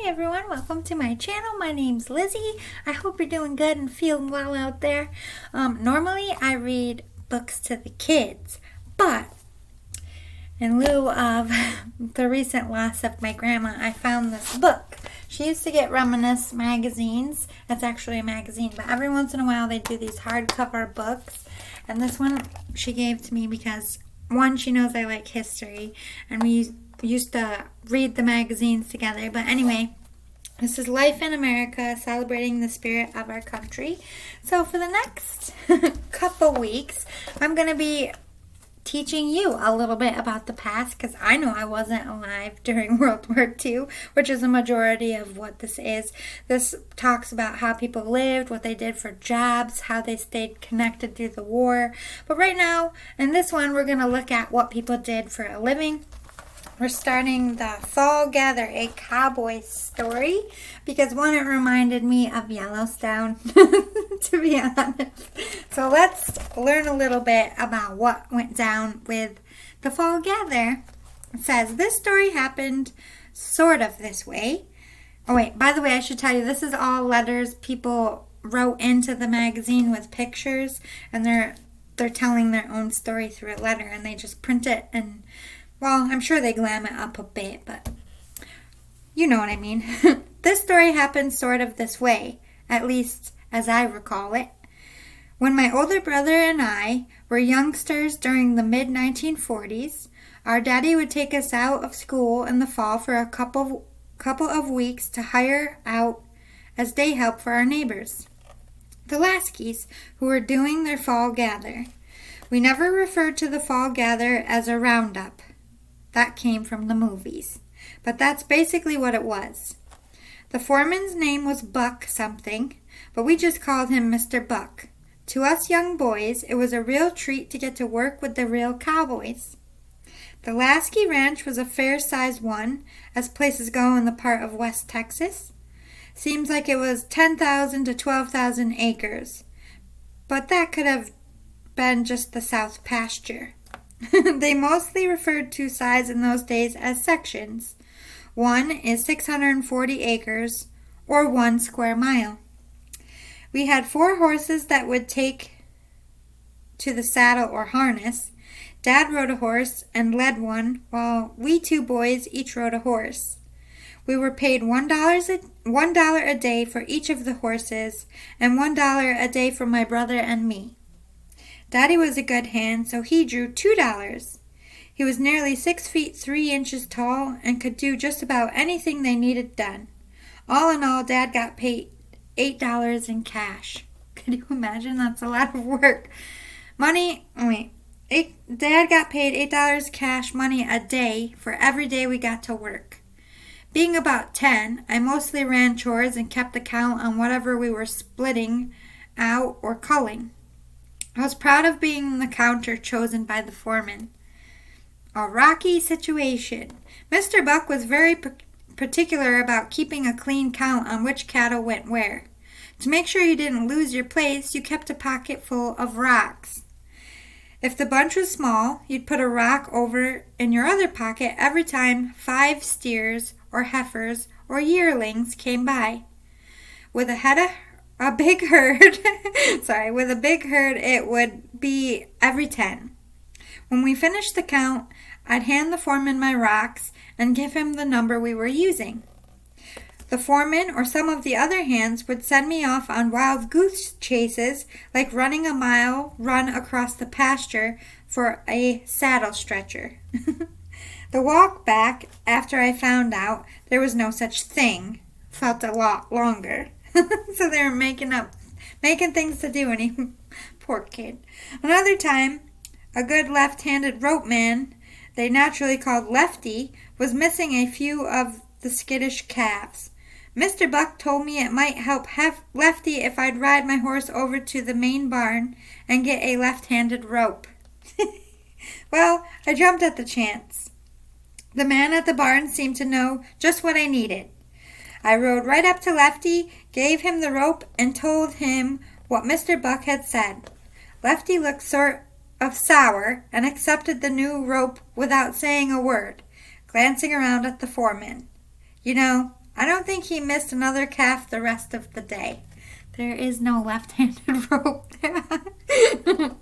Hi everyone, welcome to my channel. My name's Lizzie. I hope you're doing good and feeling well out there. Normally I read books to the kids, but in lieu of the recent loss of my grandma, I found this book. She used to get Reminisce magazines. It's actually a magazine, but every once in a while they do these hardcover books. And this one she gave to me because, one, she knows I like history, and we used to read the magazines together. But anyway, this is Life in America, celebrating the spirit of our country. So for the next couple weeks, I'm going to be teaching you a little bit about the past, because I know I wasn't alive during World War II, which is a majority of what this is. This talks about how people lived, what they did for jobs, how they stayed connected through the war. But right now, in this one, we're going to look at what people did for a living. We're starting the Fall Gather, a cowboy story, because one, it reminded me of Yellowstone, to be honest. So let's learn a little bit about what went down with the Fall Gather. It says, this story happened sort of this way. Oh wait, by the way, I should tell you, this is all letters people wrote into the magazine with pictures, and they're telling their own story through a letter, and they just print it, and well, I'm sure they glam it up a bit, but you know what I mean. This story happened sort of this way, at least as I recall it. When my older brother and I were youngsters during the mid-1940s, our daddy would take us out of school in the fall for a couple of weeks to hire out as day help for our neighbors, the Laskies, who were doing their fall gather. We never referred to the fall gather as a roundup. That came from the movies. But that's basically what it was. The foreman's name was Buck something, but we just called him Mr. Buck. To us young boys, it was a real treat to get to work with the real cowboys. The Lasky Ranch was a fair-sized one, as places go in the part of West Texas. Seems like it was 10,000 to 12,000 acres, but that could have been just the south pasture. They mostly referred to size in those days as sections. One is 640 acres, or 1 square mile. We had 4 horses that would take to the saddle or harness. Dad rode a horse and led one, while we 2 boys each rode a horse. We were paid $1 a day for each of the horses, and $1 a day for my brother and me. Daddy was a good hand, so he drew $2. He was nearly 6 feet 3 inches tall and could do just about anything they needed done. All in all, Dad got paid $8 in cash. Could you imagine? That's a lot of work. Dad got paid $8 cash money a day for every day we got to work. Being about 10, I mostly ran chores and kept account on whatever we were splitting out or culling. I was proud of being the counter chosen by the foreman. A rocky situation. Mr. Buck was very particular about keeping a clean count on which cattle went where. To make sure you didn't lose your place, you kept a pocket full of rocks. If the bunch was small, you'd put a rock over in your other pocket every time 5 steers or heifers or yearlings came by. With a big herd, it would be every 10. When we finished the count, I'd hand the foreman my rocks and give him the number we were using. The foreman or some of the other hands would send me off on wild goose chases, like running a mile run across the pasture for a saddle stretcher. The walk back, after I found out there was no such thing, felt a lot longer. So they were making things to do, and he, poor kid. Another time, a good left-handed rope man, they naturally called Lefty, was missing a few of the skittish calves. Mr. Buck told me it might help Lefty if I'd ride my horse over to the main barn and get a left-handed rope. Well, I jumped at the chance. The man at the barn seemed to know just what I needed. I rode right up to Lefty, gave him the rope, and told him what Mr. Buck had said. Lefty looked sort of sour and accepted the new rope without saying a word, glancing around at the foreman. You know, I don't think he missed another calf the rest of the day. There is no left-handed rope there.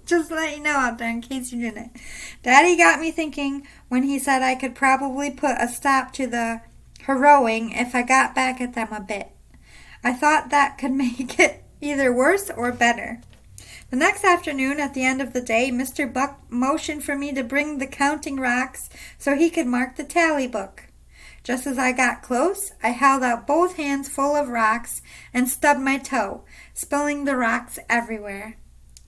Just let you know out there in case you didn't. Daddy got me thinking when he said I could probably put a stop to the harrowing if I got back at them a bit. I thought that could make it either worse or better. The next afternoon, at the end of the day, Mr. Buck motioned for me to bring the counting rocks so he could mark the tally book. Just as I got close, I held out both hands full of rocks and stubbed my toe, spilling the rocks everywhere.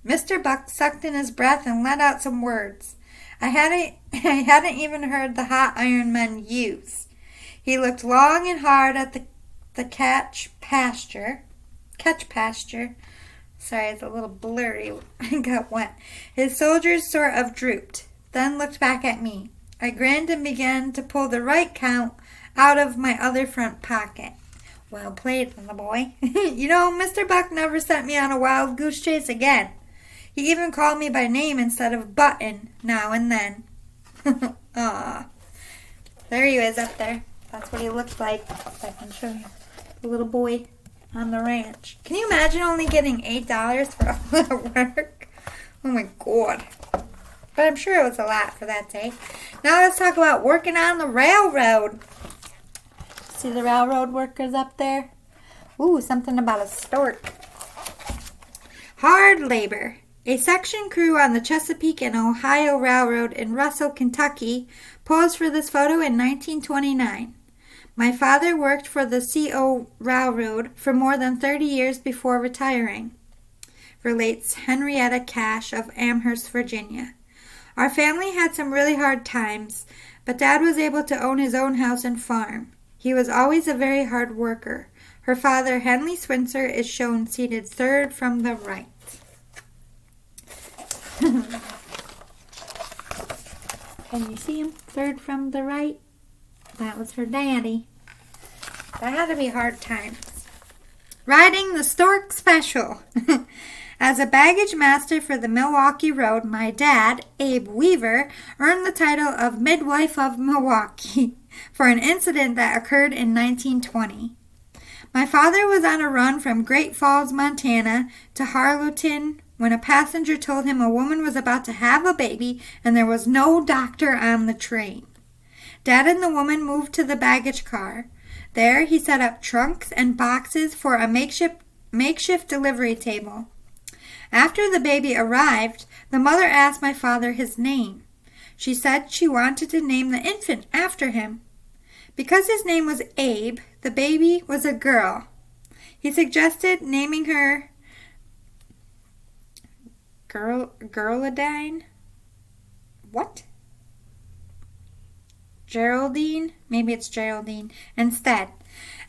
Mr. Buck sucked in his breath and let out some words I hadn't even heard the hot iron men use. He looked long and hard at the catch pasture. Sorry, it's a little blurry. I got wet. His shoulders sort of drooped, then looked back at me. I grinned and began to pull the right count out of my other front pocket. Well played, little boy. You know, Mr. Buck never sent me on a wild goose chase again. He even called me by name instead of Button now and then. Aw. There he is up there. That's what he looks like. If I can show you. The little boy on the ranch. Can you imagine only getting $8 for all that work? Oh my God. But I'm sure it was a lot for that day. Now let's talk about working on the railroad. See the railroad workers up there? Ooh, something about a stork. Hard labor. A section crew on the Chesapeake and Ohio Railroad in Russell, Kentucky, posed for this photo in 1929. My father worked for the CO Railroad for more than 30 years before retiring, relates Henrietta Cash of Amherst, Virginia. Our family had some really hard times, but Dad was able to own his own house and farm. He was always a very hard worker. Her father, Henley Swincer, is shown seated third from the right. Can you see him? Third from the right? That was her daddy. That had to be hard times. Riding the Stork Special. As a baggage master for the Milwaukee Road, my dad, Abe Weaver, earned the title of Midwife of Milwaukee for an incident that occurred in 1920. My father was on a run from Great Falls, Montana to Harlowton when a passenger told him a woman was about to have a baby and there was no doctor on the train. Dad and the woman moved to the baggage car. There he set up trunks and boxes for a makeshift delivery table. After the baby arrived, the mother asked my father his name. She said she wanted to name the infant after him. Because his name was Abe, the baby was a girl. He suggested naming her Geraldine? What? Geraldine? Maybe it's Geraldine. Instead,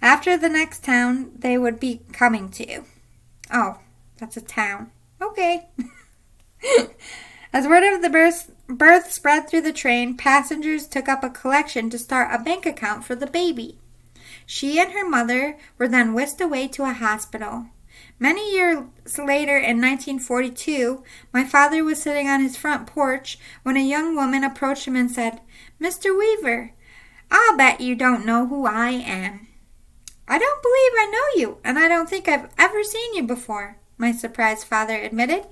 after the next town they would be coming to. Oh, that's a town. Okay. As word of the birth spread through the train, passengers took up a collection to start a bank account for the baby. She and her mother were then whisked away to a hospital. Many years later, in 1942, my father was sitting on his front porch when a young woman approached him and said, "Mr. Weaver, I'll bet you don't know who I am." "I don't believe I know you, and I don't think I've ever seen you before," my surprised father admitted.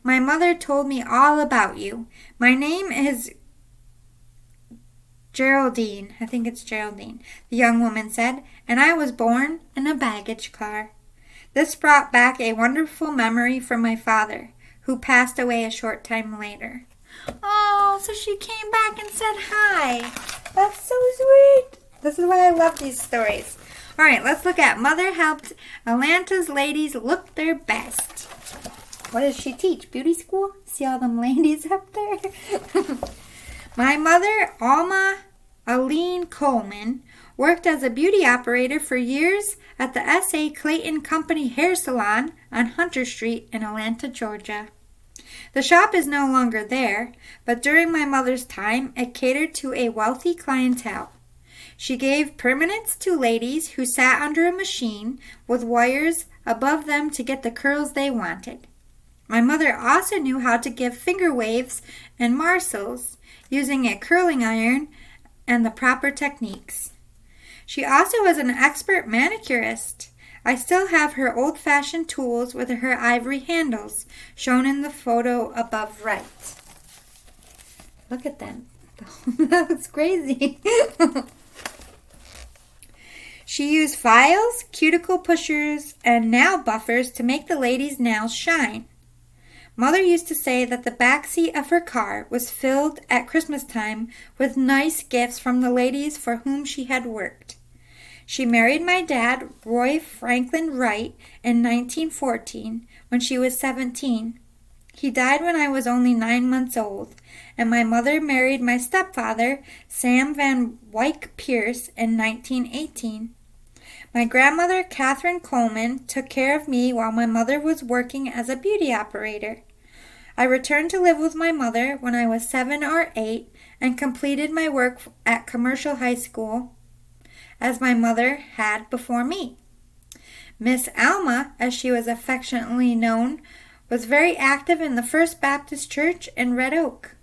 "My mother told me all about you. My name is Geraldine," I think it's Geraldine, the young woman said, "and I was born in a baggage car." This brought back a wonderful memory for my father, who passed away a short time later. Oh, so she came back and said hi. That's so sweet. This is why I love these stories. All right, let's look at Mother Helped Atlanta's Ladies Look Their Best. What does she teach? Beauty school? See all them ladies up there? My mother, Alma Aline Coleman, worked as a beauty operator for years at the S.A. Clayton Company Hair Salon on Hunter Street in Atlanta, Georgia. The shop is no longer there, but during my mother's time, it catered to a wealthy clientele. She gave permanents to ladies who sat under a machine with wires above them to get the curls they wanted. My mother also knew how to give finger waves and marcels using a curling iron and the proper techniques. She also was an expert manicurist. I still have her old-fashioned tools with her ivory handles, shown in the photo above right. Look at them. That was crazy. She used files, cuticle pushers, and nail buffers to make the ladies' nails shine. Mother used to say that the back seat of her car was filled at Christmas time with nice gifts from the ladies for whom she had worked. She married my dad, Roy Franklin Wright, in 1914 when she was 17. He died when I was only 9 months old, and my mother married my stepfather, Sam Van Wyck Pierce, in 1918. My grandmother, Catherine Coleman, took care of me while my mother was working as a beauty operator. I returned to live with my mother when I was 7 or 8 and completed my work at Commercial High School, as my mother had before me. Miss Alma, as she was affectionately known, was very active in the First Baptist Church in Red Oak.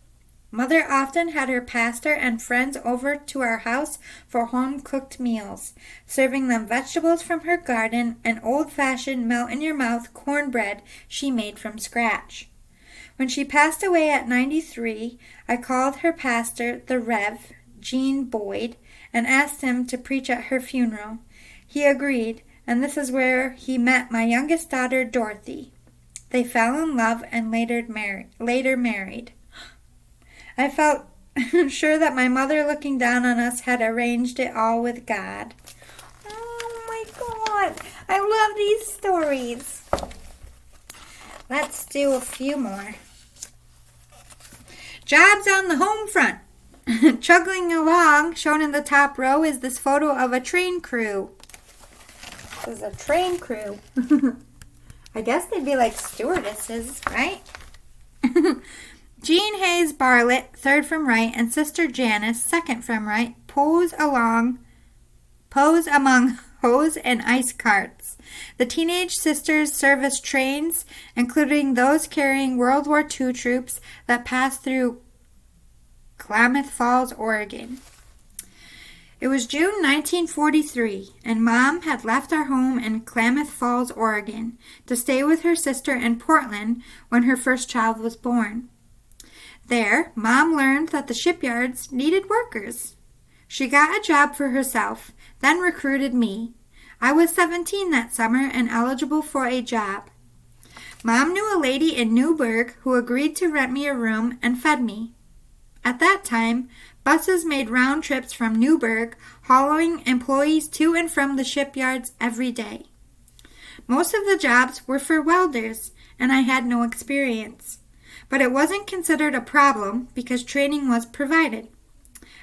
Mother often had her pastor and friends over to our house for home-cooked meals, serving them vegetables from her garden and old-fashioned melt-in-your-mouth cornbread she made from scratch. When she passed away at 93, I called her pastor, the Rev. Gene Boyd, and asked him to preach at her funeral. He agreed, and this is where he met my youngest daughter, Dorothy. They fell in love and later married. I felt sure that my mother looking down on us had arranged it all with God. Oh my God, I love these stories. Let's do a few more. Jobs on the home front. Chugging along, shown in the top row, is this photo of a train crew. This is a train crew. I guess they'd be like stewardesses, right? Jean Hayes Bartlett, third from right, and Sister Janice, second from right, pose among hose and ice carts. The teenage sisters service trains, including those carrying World War II troops that passed through Klamath Falls, Oregon. It was June 1943, and Mom had left our home in Klamath Falls, Oregon, to stay with her sister in Portland when her first child was born. There, Mom learned that the shipyards needed workers. She got a job for herself, then recruited me. I was 17 that summer and eligible for a job. Mom knew a lady in Newburgh who agreed to rent me a room and fed me. At that time, buses made round trips from Newburgh, hauling employees to and from the shipyards every day. Most of the jobs were for welders, and I had no experience. But it wasn't considered a problem because training was provided.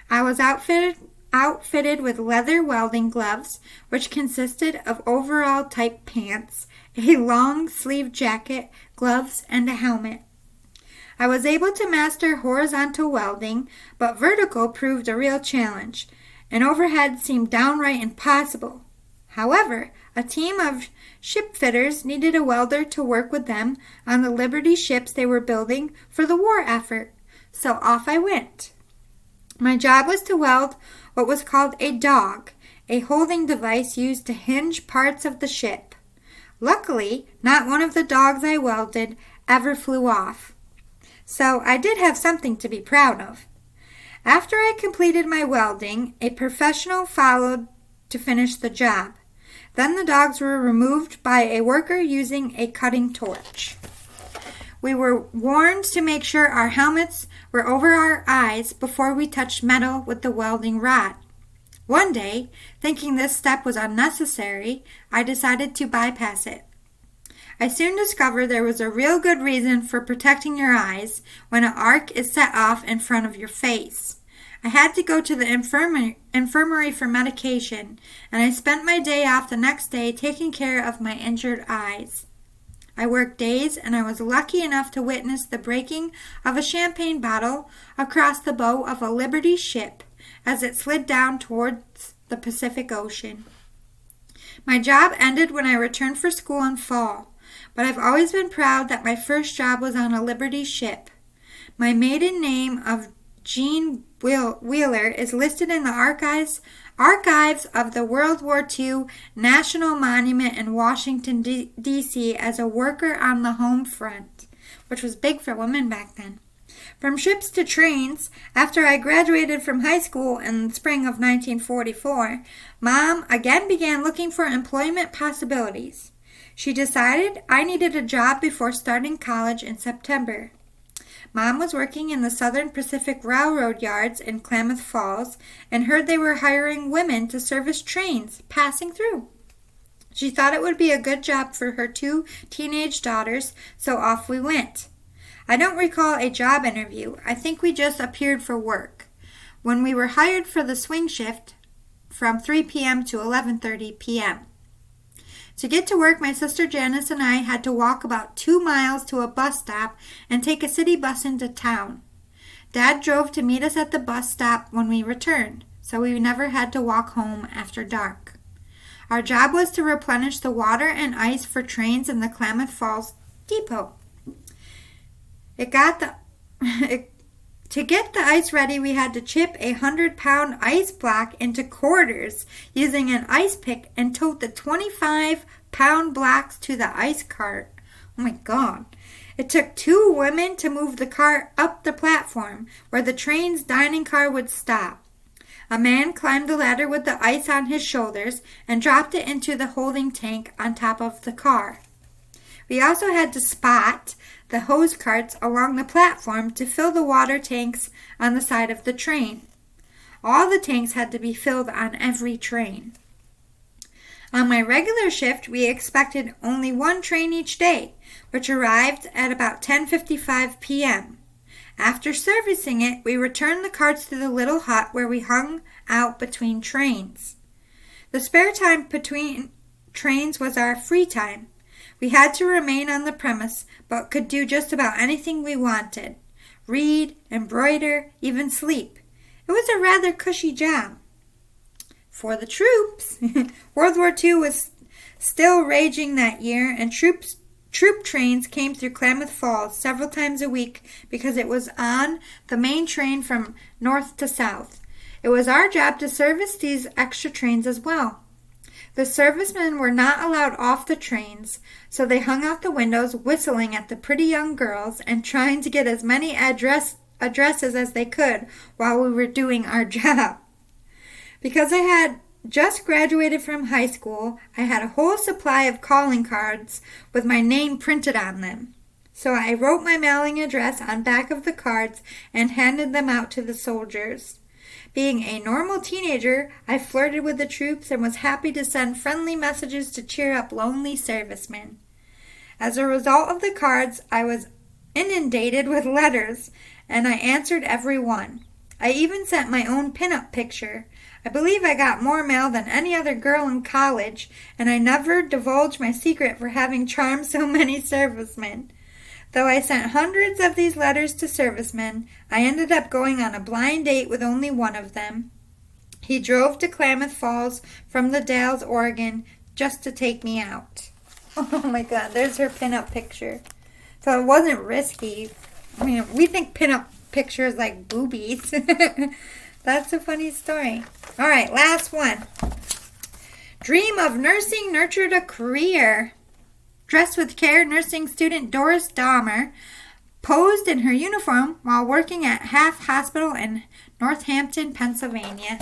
I was outfitted with leather welding gloves, which consisted of overall-type pants, a long-sleeved jacket, gloves, and a helmet. I was able to master horizontal welding, but vertical proved a real challenge, and overhead seemed downright impossible. However, a team of ship fitters needed a welder to work with them on the Liberty ships they were building for the war effort, so off I went. My job was to weld what was called a dog, a holding device used to hinge parts of the ship. Luckily, not one of the dogs I welded ever flew off, so I did have something to be proud of. After I completed my welding, a professional followed to finish the job. Then the dogs were removed by a worker using a cutting torch. We were warned to make sure our helmets were over our eyes before we touched metal with the welding rod. One day, thinking this step was unnecessary, I decided to bypass it. I soon discovered there was a real good reason for protecting your eyes when an arc is set off in front of your face. I had to go to the infirmary for medication, and I spent my day off the next day taking care of my injured eyes. I worked days, and I was lucky enough to witness the breaking of a champagne bottle across the bow of a Liberty ship as it slid down towards the Pacific Ocean. My job ended when I returned for school in fall, but I've always been proud that my first job was on a Liberty ship. My maiden name of Jean Wheeler is listed in the archives archives of the World War II National Monument in Washington, D.C. as a worker on the home front, which was big for women back then. From ships to trains, after I graduated from high school in the spring of 1944, Mom again began looking for employment possibilities. She decided I needed a job before starting college in September. Mom was working in the Southern Pacific Railroad yards in Klamath Falls and heard they were hiring women to service trains passing through. She thought it would be a good job for her 2 teenage daughters, so off we went. I don't recall a job interview. I think we just appeared for work. When we were hired for the swing shift from 3 p.m. to 11:30 p.m. To get to work, my sister Janice and I had to walk about 2 miles to a bus stop and take a city bus into town. Dad drove to meet us at the bus stop when we returned, so we never had to walk home after dark. Our job was to replenish the water and ice for trains in the Klamath Falls depot. To get the ice ready, we had to chip a 100-pound ice block into quarters using an ice pick and tote the 25-pound blocks to the ice cart. Oh my God. It took 2 women to move the cart up the platform where the train's dining car would stop. A man climbed the ladder with the ice on his shoulders and dropped it into the holding tank on top of the car. We also had to spot the hose carts along the platform to fill the water tanks on the side of the train. All the tanks had to be filled on every train. On my regular shift, we expected only 1 train each day, which arrived at about 10:55 p.m. After servicing it, we returned the carts to the little hut where we hung out between trains. The spare time between trains was our free time. We had to remain on the premise, but could do just about anything we wanted. Read, embroider, even sleep. It was a rather cushy job. For the troops, World War II was still raging that year, and troop trains came through Klamath Falls several times a week because it was on the main train from north to south. It was our job to service these extra trains as well. The servicemen were not allowed off the trains, so they hung out the windows whistling at the pretty young girls and trying to get as many addresses as they could while we were doing our job. Because I had just graduated from high school, I had a whole supply of calling cards with my name printed on them. So I wrote my mailing address on back of the cards and handed them out to the soldiers. Being a normal teenager, I flirted with the troops and was happy to send friendly messages to cheer up lonely servicemen. As a result of the cards, I was inundated with letters, and I answered every one. I even sent my own pinup picture. I believe I got more mail than any other girl in college, and I never divulged my secret for having charmed so many servicemen. Though I sent hundreds of these letters to servicemen, I ended up going on a blind date with only one of them. He drove to Klamath Falls from the Dalles, Oregon, just to take me out. Oh my God, there's her pinup picture. So it wasn't risky. I mean, we think pinup pictures like boobies. That's a funny story. All right, last one. Dream of nursing nurtured a career. Dressed with care, nursing student Doris Dahmer posed in her uniform while working at Half Hospital in Northampton, Pennsylvania.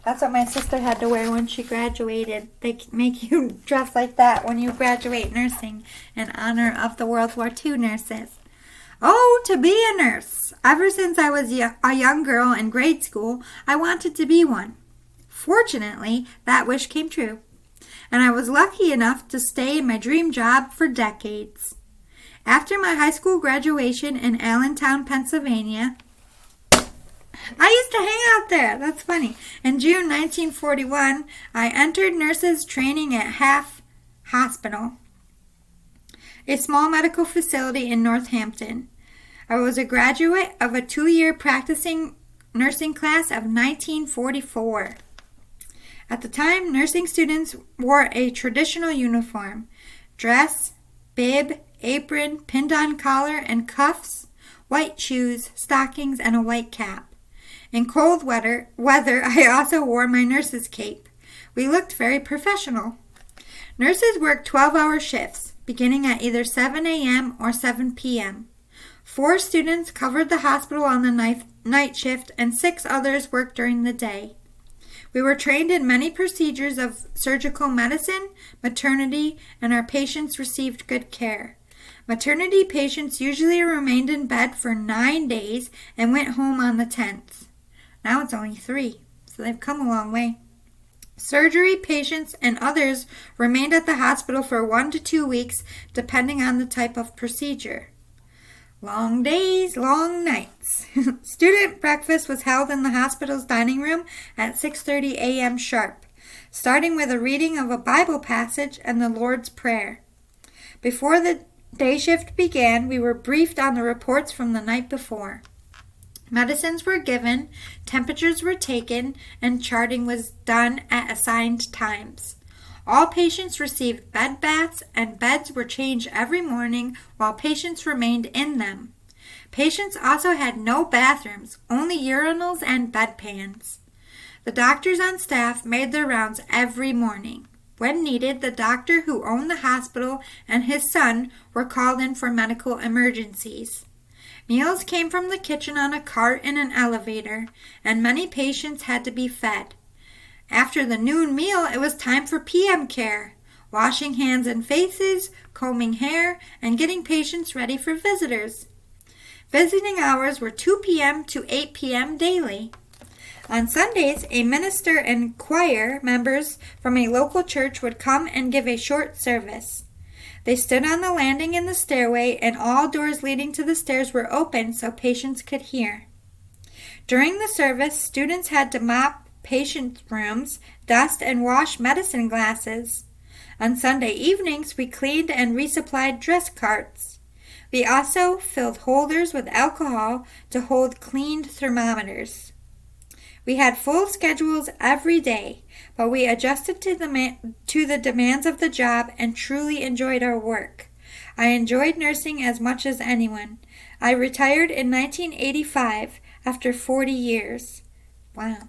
That's what my sister had to wear when she graduated. They make you dress like that when you graduate nursing in honor of the World War II nurses. Oh, to be a nurse. Ever since I was a young girl in grade school, I wanted to be one. Fortunately, that wish came true, and I was lucky enough to stay in my dream job for decades. After my high school graduation in Allentown, Pennsylvania, I used to hang out there. That's funny. In June 1941, I entered nurses training at Half Hospital, a small medical facility in Northampton. I was a graduate of a 2-year practicing nursing class of 1944. At the time, nursing students wore a traditional uniform, dress, bib, apron, pinned-on collar and cuffs, white shoes, stockings, and a white cap. In cold weather, I also wore my nurse's cape. We looked very professional. Nurses work 12-hour shifts, beginning at either 7 a.m. or 7 p.m. 4 students covered the hospital on the night shift, and 6 others worked during the day. We were trained in many procedures of surgical medicine, maternity, and our patients received good care. Maternity patients usually remained in bed for 9 days and went home on the 10th. Now it's only 3, so they've come a long way. Surgery patients and others remained at the hospital for 1 to 2 weeks, depending on the type of procedure. Long days, long nights. Student breakfast was held in the hospital's dining room at 6:30 a.m. sharp, starting with a reading of a Bible passage and the Lord's Prayer. Before the day shift began, we were briefed on the reports from the night before. Medicines were given, temperatures were taken, and charting was done at assigned times. All patients received bed baths, and beds were changed every morning while patients remained in them. Patients also had no bathrooms, only urinals and bedpans. The doctors on staff made their rounds every morning. When needed, the doctor who owned the hospital and his son were called in for medical emergencies. Meals came from the kitchen on a cart in an elevator, and many patients had to be fed. After the noon meal, it was time for PM care, washing hands and faces, combing hair, and getting patients ready for visitors. Visiting hours were 2 p.m. to 8 p.m. daily. On Sundays, a minister and choir members from a local church would come and give a short service. They stood on the landing in the stairway, and all doors leading to the stairs were open so patients could hear. During the service, students had to mop patient rooms, dust, and wash medicine glasses. On Sunday evenings, we cleaned and resupplied dress carts. We also filled holders with alcohol to hold cleaned thermometers. We had full schedules every day, but we adjusted to the demands of the job and truly enjoyed our work. I enjoyed nursing as much as anyone. I retired in 1985 after 40 years. Wow.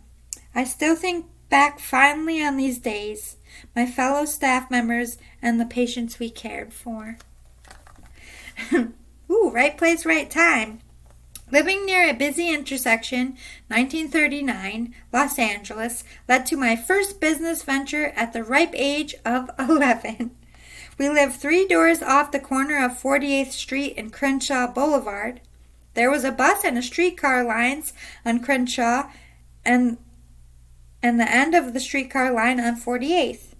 I still think back fondly on these days, my fellow staff members, and the patients we cared for. Ooh, right place, right time. Living near a busy intersection, 1939, Los Angeles, led to my first business venture at the ripe age of 11. We lived 3 doors off the corner of 48th Street and Crenshaw Boulevard. There was a bus and a streetcar lines on Crenshaw and the end of the streetcar line on 48th.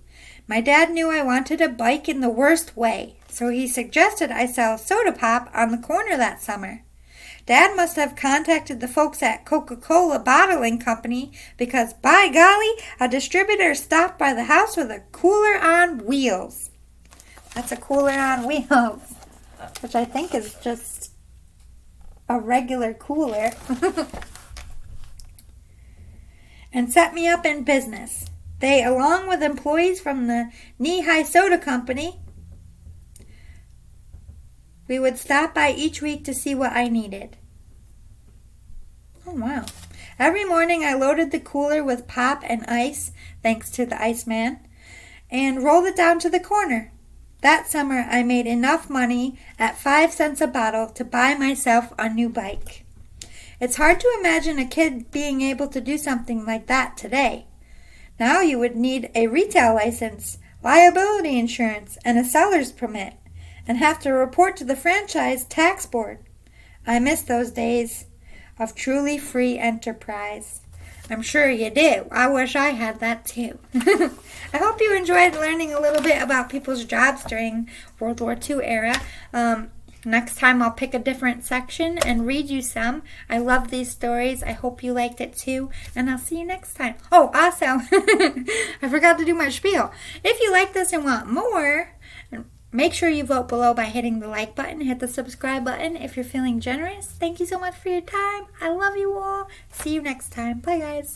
My dad knew I wanted a bike in the worst way, so he suggested I sell soda pop on the corner that summer. Dad must have contacted the folks at Coca-Cola Bottling Company because, by golly, a distributor stopped by the house with a cooler on wheels. That's a cooler on wheels, which I think is just a regular cooler. And set me up in business. They, along with employees from the Knee-High Soda Company, we would stop by each week to see what I needed. Oh, wow. Every morning I loaded the cooler with pop and ice, thanks to the Iceman, and rolled it down to the corner. That summer I made enough money at 5 cents a bottle to buy myself a new bike. It's hard to imagine a kid being able to do something like that today. Now you would need a retail license, liability insurance, and a seller's permit, and have to report to the franchise tax board. I miss those days of truly free enterprise. I'm sure you do. I wish I had that too. I hope you enjoyed learning a little bit about people's jobs during World War II era. Next time I'll pick a different section and read you some. I love these stories. I hope you liked it too. And I'll see you next time. Oh, also, I forgot to do my spiel. If you like this and want more, make sure you vote below by hitting the like button. Hit the subscribe button if you're feeling generous. Thank you so much for your time. I love you all. See you next time. Bye, guys.